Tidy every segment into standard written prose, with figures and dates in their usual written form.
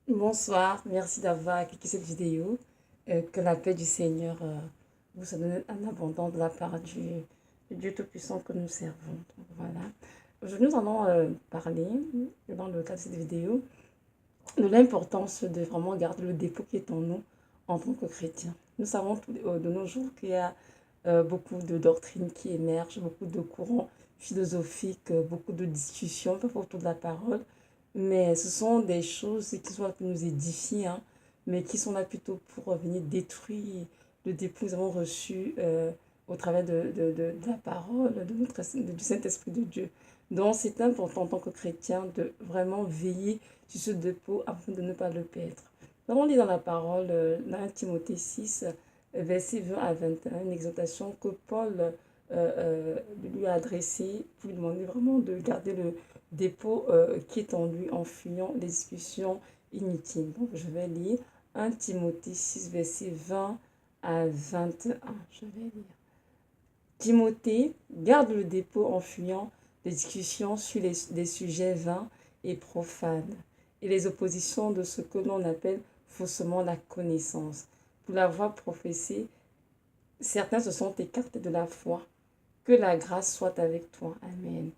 Bonsoir, merci d'avoir cliqué cette vidéo. Que la paix du Seigneur vous soit donnée en abondance de la part du Dieu Tout-Puissant que nous servons. Donc, voilà. Aujourd'hui, nous allons parler, dans le cadre de cette vidéo, de l'importance de vraiment garder le dépôt qui est en nous en tant que chrétiens. Nous savons de nos jours qu'il y a beaucoup de doctrines qui émergent, beaucoup de courants philosophiques, beaucoup de discussions autour de la parole. Mais ce sont des choses qui sont là pour nous édifier, hein, mais qui sont là plutôt pour venir détruire le dépôt que nous avons reçu au travers de la parole du Saint-Esprit de Dieu. Donc c'est important en tant que chrétien de vraiment veiller sur ce dépôt afin de ne pas le perdre. Nous allons lire dans la parole, dans 1 Timothée 6, versets 20 à 21, une exhortation que Paul lui a adressée pour lui demander vraiment de garder le dépôt qui est en lui en fuyant les discussions inutiles. Donc je vais lire 1 Timothée 6, versets 20 à 21. Je vais lire. Timothée, garde le dépôt en fuyant les discussions sur des sujets vains et profanes et les oppositions de ce que l'on appelle faussement la connaissance. Pour l'avoir professé, certains se sont écartés de la foi. Que la grâce soit avec toi. Amen.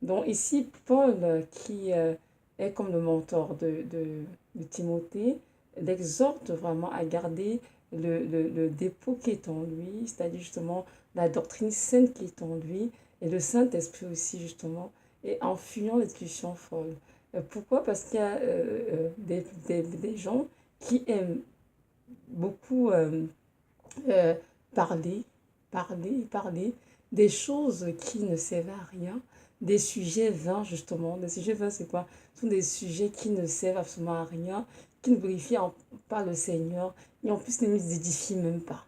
Donc ici, Paul, qui est comme le mentor de Timothée, l'exhorte vraiment à garder le dépôt qui est en lui, c'est-à-dire justement la doctrine saine qui est en lui, et le Saint-Esprit aussi justement, et en fuyant les discussions folles. Pourquoi? Parce qu'il y a des gens qui aiment beaucoup euh, parler, parler des choses qui ne servent à rien, des sujets vains justement. Des sujets vains, c'est quoi? Ce sont des sujets qui ne servent absolument à rien, qui ne glorifient pas le Seigneur, et en plus ne nous édifient même pas.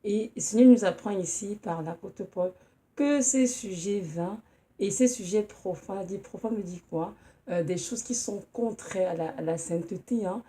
Et le Seigneur nous apprend ici par l'apôtre Paul que ces sujets vains et ces sujets profanes, dit profane me dit quoi? Des choses qui sont contraires à la sainteté, hein,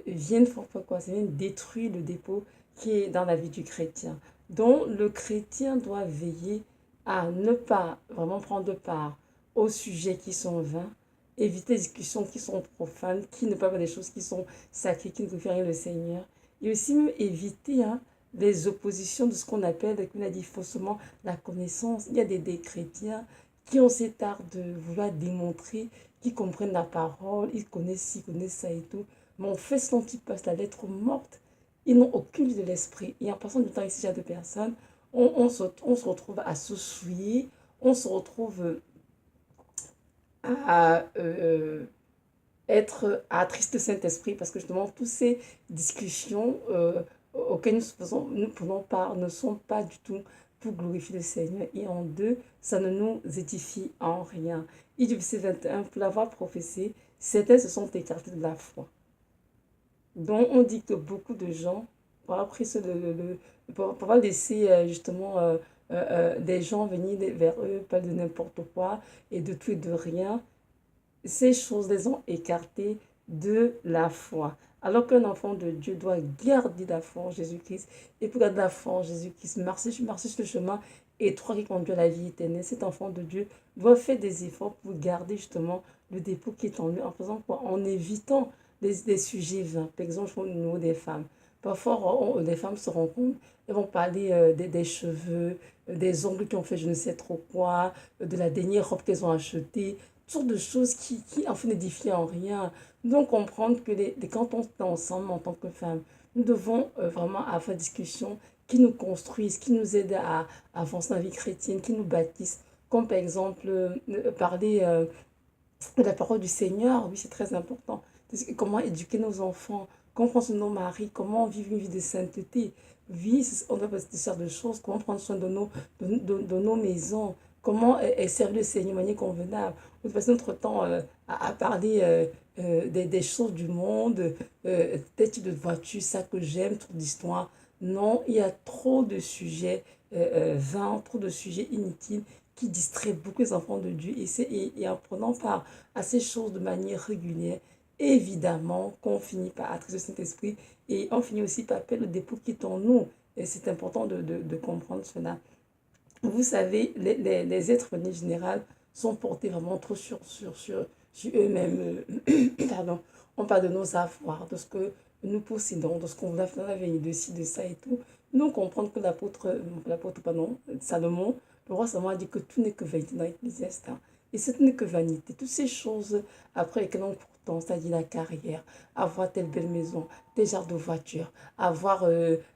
viennent faire quoi? Ça vient détruire le dépôt qui est dans la vie du chrétien. Donc le chrétien doit veiller à ne pas vraiment prendre part aux sujets qui sont vains, éviter les discussions qui sont profanes, qui ne parlent pas des choses qui sont sacrées, qui ne glorifient rien le Seigneur. Et aussi même éviter, hein, les oppositions de ce qu'on appelle, comme on a dit faussement, la connaissance. Il y a des chrétiens qui ont cet art de vouloir démontrer qu'ils comprennent la parole, ils connaissent ci, ils connaissent ça et tout. Mais en fait, ce dont ils passent la lettre morte, ils n'ont aucune vie de l'esprit. Et en passant du temps ici, il y a deux personnes, on se retrouve à se souiller, on se retrouve à être attriste le Saint-Esprit parce que justement toutes ces discussions auxquelles nous prenons part ne sont pas du tout pour glorifier le Seigneur. Et en deux, ça ne nous édifie en rien. Et du verset 21, pour l'avoir prophétisé, certains se sont écartés de la foi. Donc on dit que beaucoup de gens, pour avoir, pris pour avoir laissé justement des gens venir vers eux, pas de n'importe quoi et de tout et de rien, ces choses les ont écartés de la foi. Alors qu'un enfant de Dieu doit garder la foi en Jésus-Christ. Et pour garder la foi en Jésus-Christ, marcher sur le chemin étroit qui conduit à la vie éternelle, cet enfant de Dieu doit faire des efforts pour garder justement le dépôt qui est en lui. En faisant quoi? En évitant des sujets vains. Par exemple, au niveau des femmes. Parfois, les femmes se rencontrent, elles vont parler des cheveux, des ongles qui ont fait je ne sais trop quoi, de la dernière robe qu'elles ont achetée, sortes de choses qui en fait n'édifient en rien. Nous devons comprendre que quand on est ensemble en tant que femme, nous devons vraiment avoir des discussions qui nous construisent, qui nous aident à avancer dans la vie chrétienne, qui nous bâtissent. Comme par exemple parler de la parole du Seigneur, oui, c'est très important. Comment éduquer nos enfants, comment prendre soin de nos maris, comment vivre une vie de sainteté. Oui, on doit passer toutes sortes de choses, comment prendre soin de nos maisons, comment servir le Seigneur de manière convenable. On doit passer notre temps à parler des choses du monde, des types de voitures, ça que j'aime, trop d'histoires. Non, il y a trop de sujets vains, trop de sujets inutiles qui distrait beaucoup les enfants de Dieu. Et en prenant part à ces choses de manière régulière, évidemment qu'on finit par attirer le Saint-Esprit et on finit aussi par perdre le dépôt qui est en nous. Et c'est important de comprendre cela. Vous savez, les êtres en général sont portés vraiment trop sur eux-mêmes. Pardon. on parle de nos avoirs, de ce que nous possédons, de ce qu'on va faire dans l'avenir, de ci, de ça et tout. Nous comprendre que l'apôtre, pardon, Salomon, le roi Salomon a dit que tout n'est que vanité dans l'Ecclésiaste. Et ce n'est que vanité. Toutes ces choses après lesquelles on court, c'est-à-dire la carrière, avoir telle belle maison, tel genre de voiture, avoir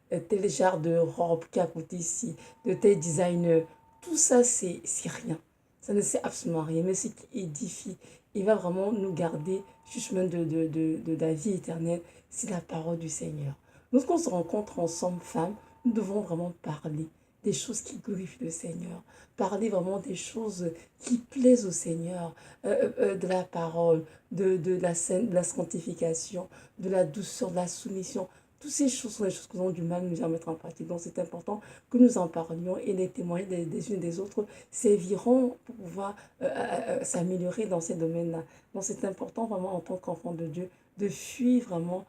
tel genre de robe qui a coûté ici, de tel designer, tout ça, c'est rien. Ça ne sert absolument à rien. Mais ce qui édifie, il va vraiment nous garder sur le chemin de la vie éternelle, c'est la parole du Seigneur. Lorsqu'on se rencontre ensemble, femmes, nous devons vraiment parler des choses qui glorifient le Seigneur, parler vraiment des choses qui plaisent au Seigneur, de la parole, de la sanctification, de la douceur, de la soumission. Toutes ces choses sont des choses que nous avons du mal nous à mettre en pratique. Donc c'est important que nous en parlions et les témoignages des unes et des autres serviront pour pouvoir s'améliorer dans ces domaines-là. Donc c'est important vraiment en tant qu'enfant de Dieu de fuir vraiment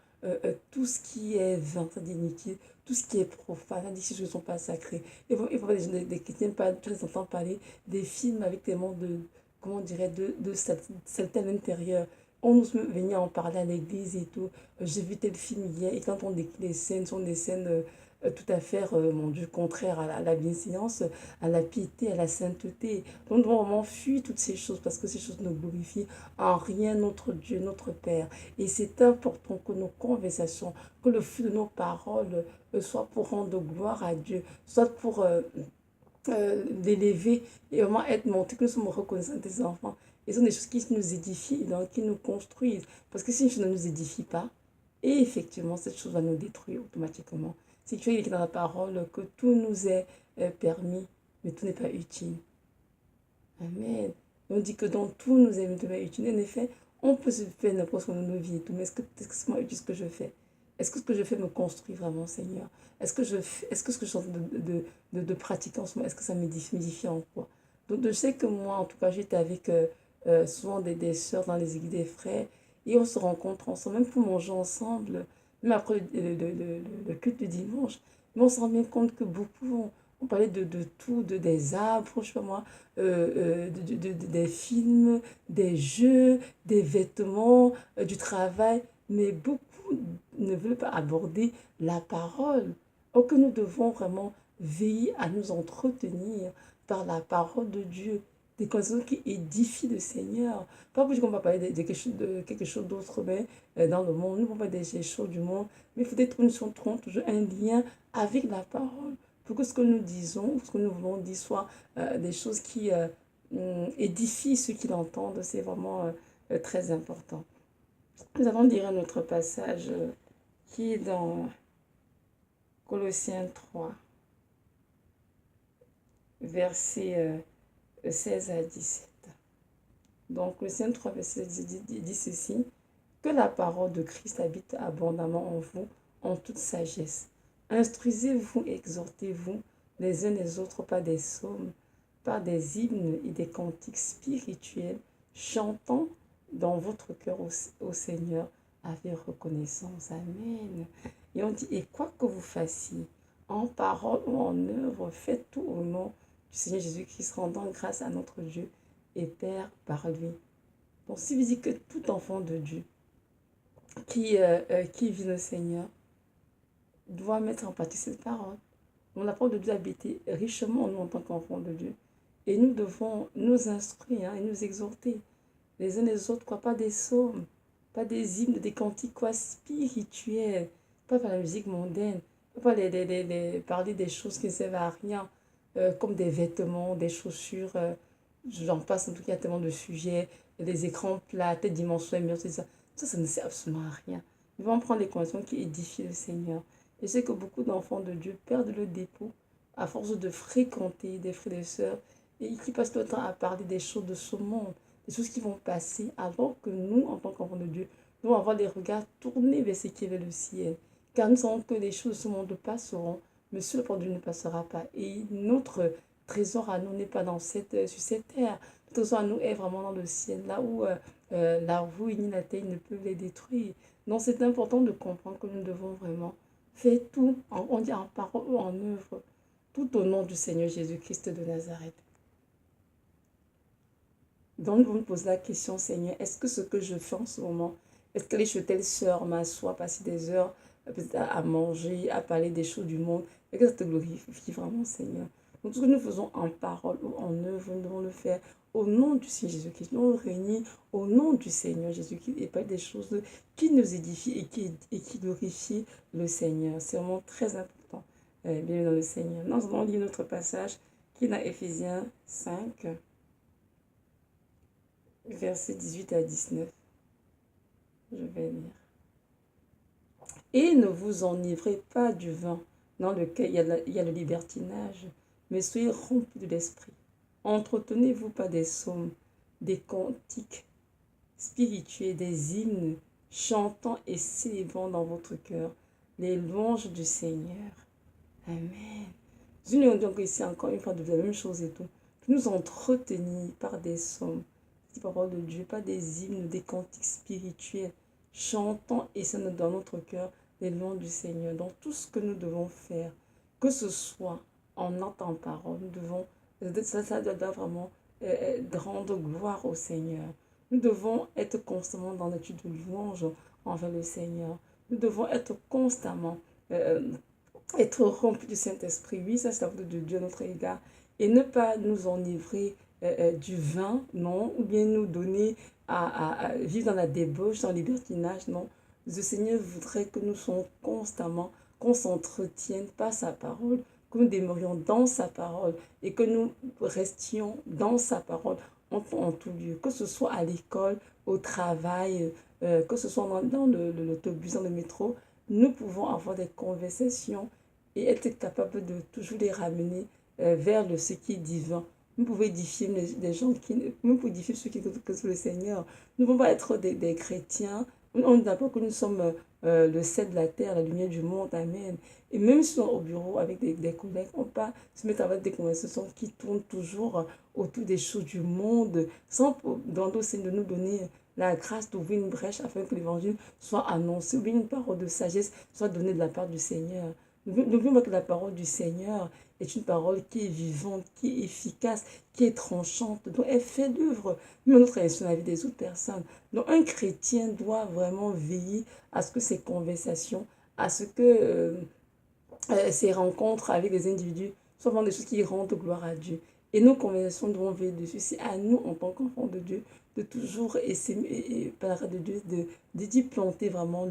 tout ce qui est vain, c'est-à-dire inutile, tout ce qui est profane, c'est-à-dire ces choses ne sont pas sacrées. Il faut des chrétiens, tu les entends parler des films avec tellement de, comment on dirait, de certains intérieur. On nous venir en parler à l'église et tout. J'ai vu tel film hier et quand on décrit les scènes, ce sont des scènes tout à fait, mon Dieu, contraires à la bienséance, à la piété, à la sainteté. Donc, nous devons vraiment fuir toutes ces choses parce que ces choses ne glorifient en rien notre Dieu, notre Père. Et c'est important que nos conversations, que le flux de nos paroles soit pour rendre gloire à Dieu, soit pour l'élever et vraiment être montré que nous sommes reconnaissants des enfants. Et ce sont des choses qui nous édifient, donc qui nous construisent. Parce que si une chose ne nous édifie pas, et effectivement, cette chose va nous détruire automatiquement. Si tu es écrit dans la parole que tout nous est permis, mais tout n'est pas utile. Amen. On dit que dans tout nous est utile. En effet, on peut se faire n'importe quoi dans nos vies et tout, mais est-ce que c'est moi utile ce que je fais? Est-ce que ce que je fais me construit vraiment, Seigneur? Est-ce que ce que je suis en train de pratiquer en ce moment, est-ce que ça m'édifie en quoi? Donc, je sais que moi, en tout cas, j'étais avec souvent des sœurs dans les églises des frères, et on se rencontre ensemble, même pour manger ensemble, même après le culte du dimanche. Mais on se rend bien compte que beaucoup, on parlait de tout, des arbres, je sais pas moi, des films, des jeux, des vêtements, du travail, mais beaucoup ne veulent pas aborder la parole. Or que nous devons vraiment veiller à nous entretenir par la parole de Dieu, des connaissances qui édifient le Seigneur. Pas pour dire qu'on va parler de quelque chose d'autre, mais dans le monde, nous ne pouvons pas des choses du monde, mais il faut être toujours un lien avec la parole pour que ce que nous disons, ce que nous voulons dire soit des choses qui édifient ceux qui l'entendent. C'est vraiment très important. Nous allons lire un autre passage qui est dans Colossiens 3, versets 16 à 17. Donc, Colossiens 3, verset 16 dit ceci: que la parole de Christ habite abondamment en vous, en toute sagesse. Instruisez-vous, exhortez-vous les uns les autres par des psaumes, par des hymnes et des cantiques spirituels, chantant dans votre cœur au Seigneur avec reconnaissance. Amen. Et on dit, et quoi que vous fassiez, en parole ou en œuvre, faites tout au nom du Seigneur Jésus-Christ, rendant grâce à notre Dieu et Père par lui. Donc, si vous dites que tout enfant de Dieu qui vit le Seigneur doit mettre en pratique cette parole. Donc, la parole de Dieu habite richement en nous en tant qu'enfants de Dieu. Et nous devons nous instruire et nous exhorter les uns les autres, quoi, pas des psaumes, pas des hymnes, des cantiques, quoi, spirituels, pas par la musique mondaine, pas parler des choses qui ne servent à rien, comme des vêtements, des chaussures, j'en passe, en tout cas, il y a tellement de sujets, les écrans plats, telle dimension, tout ça. Ça ne sert absolument à rien. Nous devons prendre les conditions qui édifient le Seigneur. Je sais que beaucoup d'enfants de Dieu perdent le dépôt à force de fréquenter des frères et des sœurs et qui passent le temps à parler des choses de ce monde, des choses qui vont passer, alors que nous, en tant qu'enfants de Dieu, nous devons avoir les regards tournés vers ce qui est vers le ciel. Car nous savons que les choses de ce monde passeront, mais ce le Dieu ne passera pas. Et notre trésor à nous n'est pas sur cette terre. Notre trésor à nous est vraiment dans le ciel, là où la ruine et la terre ne peuvent les détruire. Donc c'est important de comprendre que nous devons vraiment faire tout, on dit en parole ou en œuvre, tout au nom du Seigneur Jésus-Christ de Nazareth. Donc nous nous posons la question, Seigneur, est-ce que ce que je fais en ce moment Est-ce que les telle sœur m'assoit, passer des heures peut-être à manger, à parler des choses du monde? Et que ça te glorifie vraiment, Seigneur. Donc, tout ce que nous faisons en parole ou en œuvre, nous devons le faire au nom du Seigneur Jésus-Christ. Nous réunis au nom du Seigneur Jésus-Christ et pas des choses qui nous édifient et qui glorifient le Seigneur. C'est vraiment très important. Bienvenue dans le Seigneur. Nous allons lire notre passage qui est dans Éphésiens 5, versets 18 à 19. Je vais lire. Et ne vous enivrez pas du vin dans lequel il y a le libertinage, mais soyez remplis de l'esprit. Entretenez-vous pas des psaumes, des cantiques spirituels, des hymnes, chantant et célébrant dans votre cœur les louanges du Seigneur. Amen. Nous donc ici encore une fois de la même chose et tout. Nous entretenir par des psaumes, des paroles de Dieu, pas des hymnes, des cantiques spirituels, chantant et ça nous dans notre cœur les louanges du Seigneur. Dans tout ce que nous devons faire, que ce soit en note en parole, nous devons, ça doit vraiment rendre gloire au Seigneur. Nous devons être constamment dans l'étude de louange envers le Seigneur. Nous devons être constamment être remplis du Saint-Esprit. Oui, ça c'est la volonté de Dieu à notre égard. Et ne pas nous enivrer du vin, non, ou bien nous donner à vivre dans la débauche, dans le libertinage, non. Le Seigneur voudrait que nous soyons constamment, qu'on s'entretienne par sa parole, que nous demeurions dans sa parole et que nous restions dans sa parole en tout lieu, que ce soit à l'école, au travail, que ce soit dans l'autobus, dans le métro, nous pouvons avoir des conversations et être capable de toujours les ramener vers ce qui est divin. Nous pouvons édifier les gens nous pouvons édifier ceux qui connaissent le Seigneur. Nous ne pouvons pas être des chrétiens. On dit d'abord que nous sommes le sel de la terre, la lumière du monde. Amen. Et même si on est au bureau avec des collègues, on ne peut pas se mettre avec des conversations qui tournent toujours autour des choses du monde, sans demander au Seigneur de nous donner la grâce d'ouvrir une brèche afin que l'évangile soit annoncé, ou bien une parole de sagesse soit donnée de la part du Seigneur. N'oublions pas que la parole du Seigneur est une parole qui est vivante, qui est efficace, qui est tranchante. Donc, elle fait l'œuvre, même notre relation dans la vie des autres personnes. Donc, un chrétien doit vraiment veiller à ce que ses conversations, à ce que ses rencontres avec les individus soient vraiment des choses qui rendent gloire à Dieu. Et nos conversations devront veiller dessus. C'est à nous, en tant qu'enfants de Dieu, de toujours essayer, par la grâce de Dieu, d'y planter vraiment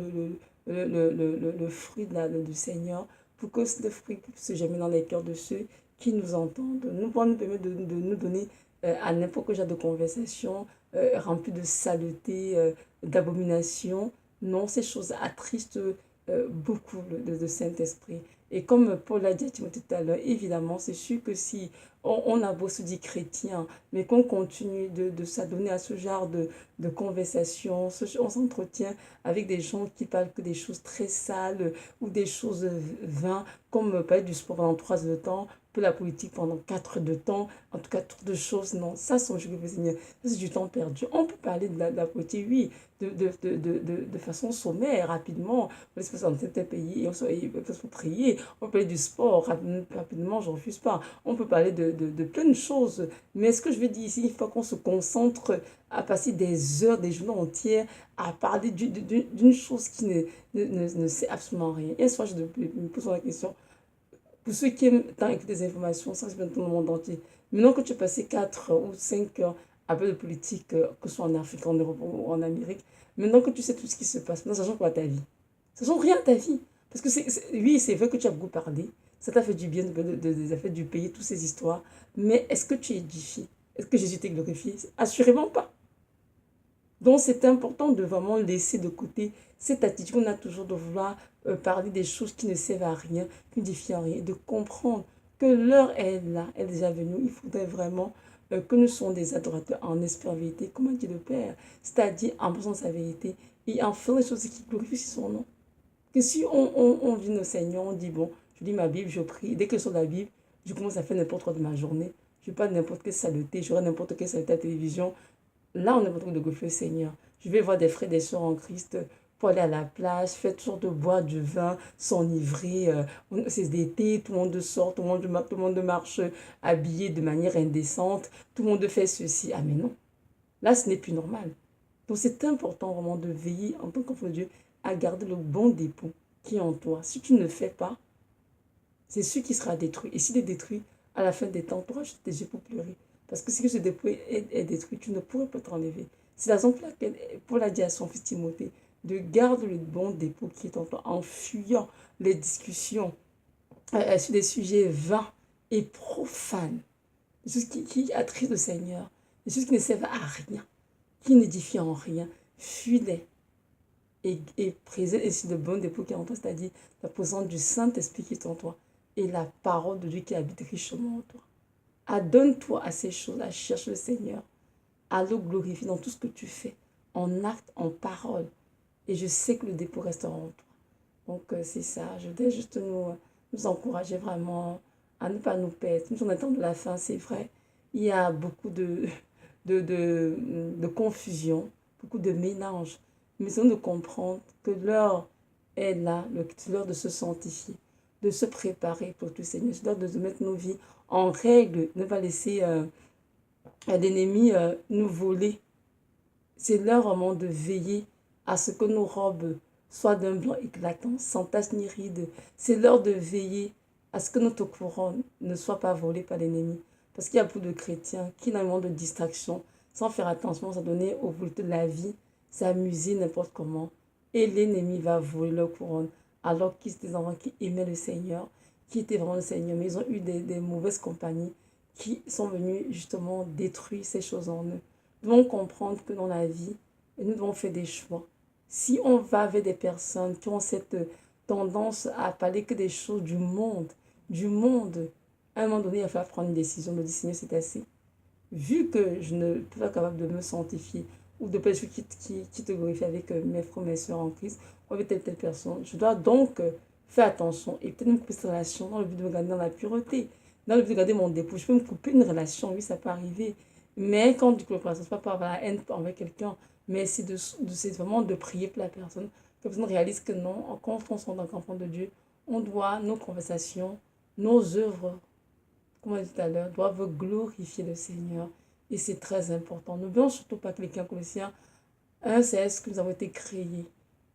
le fruit du Seigneur pour que ce fruit puisse se germer dans les cœurs de ceux qui nous entendent. Nous pouvons nous permettre de nous donner à n'importe quel genre de conversation remplie de saleté, d'abomination. Non, ces choses attristent beaucoup le Saint-Esprit. Et comme Paul l'a dit à Timothée tout à l'heure, évidemment, c'est sûr que si on a beau se dire chrétien, mais qu'on continue de s'adonner à ce genre de conversation, on s'entretient avec des gens qui parlent que des choses très sales ou des choses vaines, comme parler du sport pendant 3 heures de temps, que la politique pendant 4 heures de temps, en tout cas, toutes de choses, non, ça, c'est du temps perdu. On peut parler de la politique, oui, de façon sommaire, rapidement, on laisse passer dans certains pays et on peut prier, on peut parler du sport, rapidement, je ne refuse pas, on peut parler de plein de choses, mais ce que je veux dire ici, il faut qu'on se concentre à passer des heures, des journées entières à parler d'une chose qui ne sait absolument rien. Et soit je me pose la question, pour ceux qui aiment tant écouter des informations, ça se passe dans le monde entier. Maintenant que tu as passé 4 ou 5 heures à peu de politique, que ce soit en Afrique, en Europe ou en Amérique, maintenant que tu sais tout ce qui se passe, maintenant ça change quoi ta vie? Ça change rien à ta vie. Parce que oui, c'est vrai que tu as beaucoup parlé, ça t'a fait du bien, ça fait du payer toutes ces histoires, mais est-ce que tu es édifié? Est-ce que Jésus t'est glorifié? Assurément pas. Donc, c'est important de vraiment laisser de côté cette attitude qu'on a toujours de vouloir parler des choses qui ne servent à rien, qui ne défient à rien, de comprendre que l'heure est là, elle est déjà venue. Il faudrait vraiment que nous soyons des adorateurs en esprit en vérité, comme a dit le Père, c'est-à-dire en pensant sa vérité et en faisant les choses qui glorifient son nom. Que si on vient au Seigneur, on dit, bon, je lis ma Bible, je prie, dès que je sors de la Bible, je commence à faire n'importe quoi de ma journée. Je ne pas n'importe quelle saleté, je regarde n'importe quelle saleté à la télévision. Là, on est en train de glorifier le Seigneur. Je vais voir des frères et des sœurs en Christ pour aller à la plage, faire toutes sortes de boire du vin, s'enivrer. C'est d'été, tout le monde sort, tout le monde marche habillé de manière indécente, tout le monde fait ceci. Ah mais non, là, ce n'est plus normal. Donc c'est important vraiment de veiller en tant qu'enfant de Dieu à garder le bon dépôt qui est en toi. Si tu ne le fais pas, c'est sûr qu'il sera détruit. Et s'il est détruit, à la fin des temps, tu auras juste des yeux pour pleurer. Parce que si ce dépôt est détruit, tu ne pourrais pas t'enlever. C'est la raison pour laquelle Paul a dit à son fils Timothée de garder le bon dépôt qui est en toi en fuyant les discussions sur des sujets vains et profanes. Des choses qui attristent le Seigneur. Des choses qui ne servent à rien, qui n'édifient en rien. Fuis-les et présente ainsi le bon dépôt qui est en toi, c'est-à-dire la présence du Saint-Esprit qui est en toi et la parole de Dieu qui habite richement en toi. Adonne-toi à ces choses, à chercher le Seigneur, à le glorifier dans tout ce que tu fais, en acte, en parole. Et je sais que le dépôt restera en toi. Donc c'est ça, je voudrais juste nous encourager vraiment à ne pas nous perdre. Nous sommes en temps de la fin, c'est vrai. Il y a beaucoup de confusion, beaucoup de mélange. Mais c'est de comprendre que l'heure est là, c'est l'heure de se sanctifier, de se préparer pour tout Seigneur. C'est l'heure de mettre nos vies en règle, ne pas laisser l'ennemi nous voler. C'est l'heure vraiment de veiller à ce que nos robes soient d'un blanc éclatant, sans tache ni ride. C'est l'heure de veiller à ce que notre couronne ne soit pas volée par l'ennemi. Parce qu'il y a beaucoup de chrétiens qui, dans le monde de distraction, sans faire attention, s'en donner au bout de la vie, s'amuser n'importe comment. Et l'ennemi va voler leur couronne. Alors qu'ils étaient des enfants qui aimaient le Seigneur, qui étaient vraiment le Seigneur. Mais ils ont eu des mauvaises compagnies qui sont venues justement détruire ces choses en eux. Nous devons comprendre que dans la vie, nous devons faire des choix. Si on va avec des personnes qui ont cette tendance à parler que des choses du monde, à un moment donné, il va falloir prendre une décision, de dire Seigneur, c'est assez. Vu que je ne suis pas capable de me sanctifier ou de faire des choses qui te glorifient avec mes frères, mes soeurs en Christ, ou avec telle personne, je dois donc faire attention et peut-être me couper cette relation dans le but de me garder dans la pureté, dans le but de garder mon dépôt. Je peux me couper une relation, oui, ça peut arriver. Mais quand du coup, le c'est pas par avoir la haine envers quelqu'un, mais c'est vraiment de prier pour la personne. Que la personne réalise que non, quand on est un enfant de Dieu, on doit, nos conversations, nos œuvres, comme on a dit tout à l'heure, doivent glorifier le Seigneur. Et c'est très important. N'oublions surtout pas que les Colossiens 1, c'est ce que nous avons été créés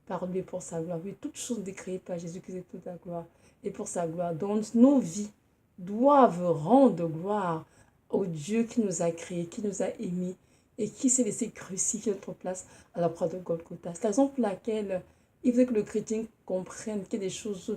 par lui pour sa gloire. Oui, toutes choses sont créées par Jésus-Christ et toute la gloire. Et pour sa gloire. Donc nos vies doivent rendre gloire au Dieu qui nous a créés, qui nous a aimés et qui s'est laissé crucifier à notre place à la croix de Golgotha. C'est la raison pour laquelle il veut que le chrétien comprenne qu'il y a des choses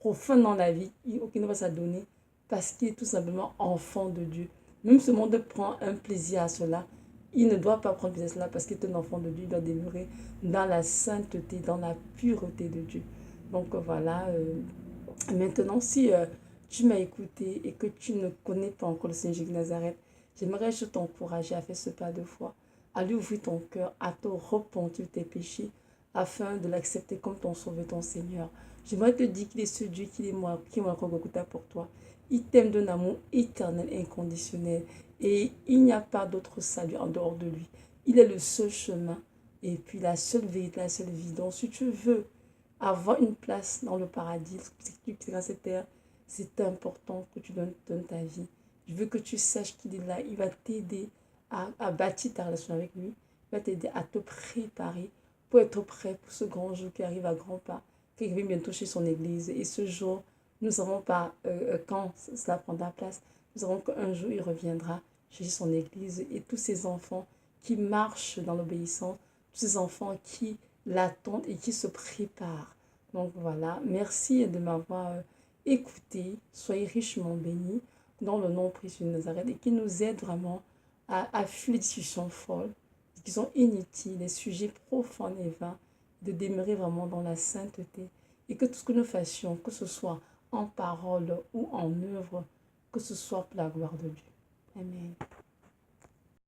profondes dans la vie auxquelles il va s'adonner parce qu'il est tout simplement enfant de Dieu. Même ce monde prend un plaisir à cela. Il ne doit pas prendre plaisir à cela parce qu'il est un enfant de Dieu. Il doit demeurer dans la sainteté, dans la pureté de Dieu. Donc voilà. Maintenant, si tu m'as écouté et que tu ne connais pas encore le Seigneur Jésus de Nazareth, j'aimerais juste t'encourager à faire ce pas de foi, à lui ouvrir ton cœur, à te repentir de tes péchés, afin de l'accepter comme ton sauveur, ton Seigneur. J'aimerais te dire qu'il est ce Dieu qui est moi, qui m'a encore pour toi. Il t'aime d'un amour éternel et inconditionnel. Et il n'y a pas d'autre salut en dehors de lui. Il est le seul chemin et puis la seule vérité, la seule vie. Donc si tu veux avoir une place dans le paradis, que tu es dans cette terre, c'est important que tu donnes ta vie. Je veux que tu saches qu'il est là. Il va t'aider à bâtir ta relation avec lui. Il va t'aider à te préparer pour être prêt pour ce grand jour qui arrive à grands pas, qui arrive bientôt chez son église. Et ce jour, nous ne savons pas quand cela prendra place. Nous savons qu'un jour, il reviendra chez son église et tous ces enfants qui marchent dans l'obéissance, tous ces enfants qui l'attendent et qui se préparent. Donc voilà, merci de m'avoir écouté. Soyez richement bénis dans le nom précieux de Nazareth et qui nous aide vraiment à fuir les discussions folles, qui sont inutiles, les sujets profonds et vains, de demeurer vraiment dans la sainteté et que tout ce que nous fassions, que ce soit en parole ou en œuvre, que ce soit pour la gloire de Dieu. Amen.